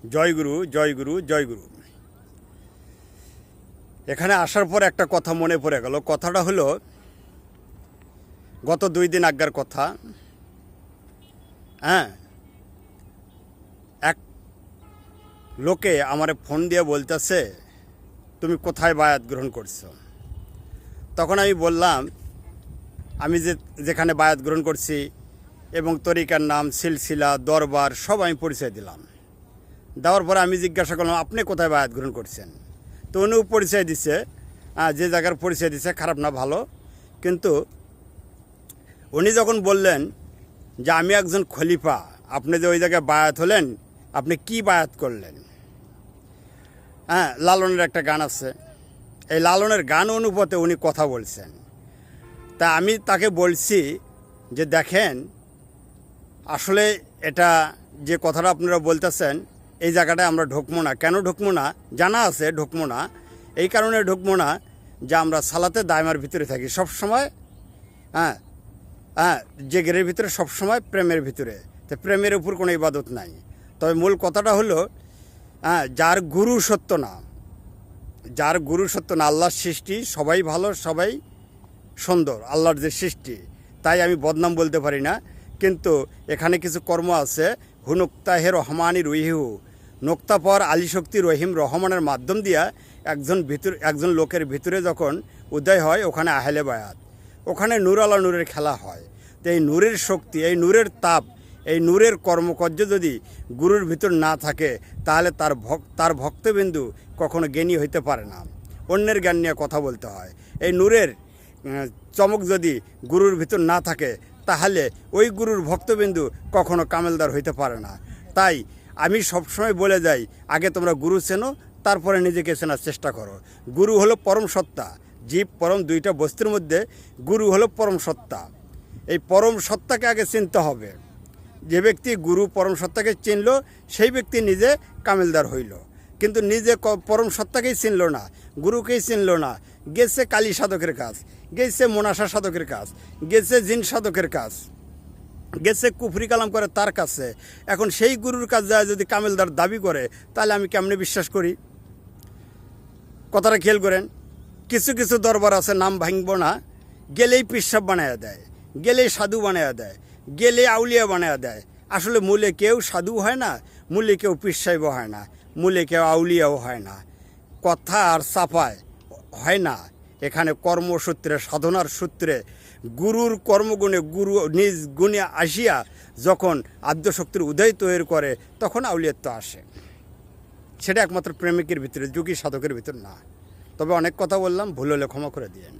জয় গুরু, জয় গুরু, জয় গুরু। এখানে আসার পর একটা কথা মনে পড়ে গেল। কথাটা হলো গত 2 দিন আগের কথা। এক লোকে আমারে ফোন দিয়ে বলতেছে, তুমি কোথায় বায়াত গ্রহণ করছো? তখন আমি বললাম, আমি যেখানে বায়াত গ্রহণ করছি এবং তরিকার নাম, সিলসিলা, দরবার সব আমি পরিচয় দিলাম। দেওয়ার পরে আমি জিজ্ঞাসা করলাম, আপনি কোথায় বায়াত গ্রহণ করছেন? তো উনিও পরিচয় দিছে, যে জায়গার পরিচয় দিছে, খারাপ না ভালো। কিন্তু উনি যখন বললেন যে আমি একজন খলিফা, আপনি যে ওই জায়গায় বায়াত হলেন, আপনি কি বায়াত করলেন? লালনের একটা গান আছে, এই লালনের গান অনুপাতে উনি কথা বলছেন। তা আমি তাকে বলছি যে দেখেন, আসলে এটা যে কথাটা আপনারা বলতেছেন, এই জায়গাটায় আমরা ঢুকবো না। কেন ঢুকবো না? জানা আছে ঢুকবো না। এই কারণে ঢুকবো না যে আমরা সালাতে দায়মার ভিতরে থাকি সবসময়। জেগের ভিতরে সবসময় প্রেমের ভিতরে, তো প্রেমের উপর কোনো ইবাদত নাই। তবে মূল কথাটা হলো, যার গুরু সত্য না, যার গুরু সত্য না, আল্লাহর সৃষ্টি সবাই ভালো, সবাই সুন্দর, আল্লাহর যে সৃষ্টি, তাই আমি বদনাম বলতে পারি না। কিন্তু এখানে কিছু কর্ম আছে, হুনুক্তাহে রহমানি রুহিহু, নোক্তা পর আলী শক্তি রহিম রহমানের মাধ্যম দিয়া একজন লোকের ভিতরে যখন উদয় হয়, ওখানে আহলে বায়াত, ওখানে নূর আলা নূরের খেলা হয়। তো এই নূরের শক্তি, এই নূরের তাপ, এই নূরের কর্মকার্য যদি গুরুর ভিতর না থাকে, তাহলে তার ভক্তবিন্দু কখনো জ্ঞানী হইতে পারে না। অন্যের জ্ঞান নিয়ে কথা বলতে হয়। এই নূরের চমক যদি গুরুর ভিতর না থাকে, তাহলে ওই গুরুর ভক্তবিন্দু কখনো কামেলদার হইতে পারে না। তাই আমি সবসময় বলে যাই, আগে তোমরা গুরু চেনো, তারপরে নিজেকে চেনার চেষ্টা করো। গুরু হলো পরম সত্তা, জীব পরম, দুইটা বস্তুর মধ্যে গুরু হলো পরম সত্তা। এই পরম সত্তাকে আগে চিনতে হবে। যে ব্যক্তি গুরু পরম সত্তাকে চিনল, সেই ব্যক্তি নিজে কামেলদার হইল। কিন্তু নিজে পরম সত্তাকেই চিনল না, গুরুকেই চিনল না, গেছে কালী সাধকের কাজ, গেছে মোনাসা সাধকের কাজ, গেছে জিন সাধকের কাজ, গেছে কুফরি কালাম করে তার কাছে। এখন সেই গুরুর কাজ যায় যদি কামেলদার দাবি করে, তাহলে আমি কেমনে বিশ্বাস করি? কথাটা খেয়াল করেন। কিছু কিছু দরবার আছে, নাম ভাঙব না, গেলেই পিসাব বানায়া দেয়, গেলেই সাধু বানায়া দেয়, গেলে আউলিয়া বানায়া দেয়। আসলে মূলে কেউ সাধু হয় না, মূলে কেউ পিসাইব হয় না, মূলে কেউ আউলিয়াও হয় না। কথা আর চাপায় হয় না। এখানে কর্মসূত্রে, সাধনার সূত্রে, গুরুর কর্মগুণে, গুরু নিজ গুণে আসিয়া যখন আদ্যশক্তির উদয় তৈরি করে, তখন আউলিয়াত্ব আসে। সেটা একমাত্র প্রেমিকের ভিতরে, যোগী সাধকের ভিতর না। তবে অনেক কথা বললাম, ভুল হলে ক্ষমা করে দিয়েন।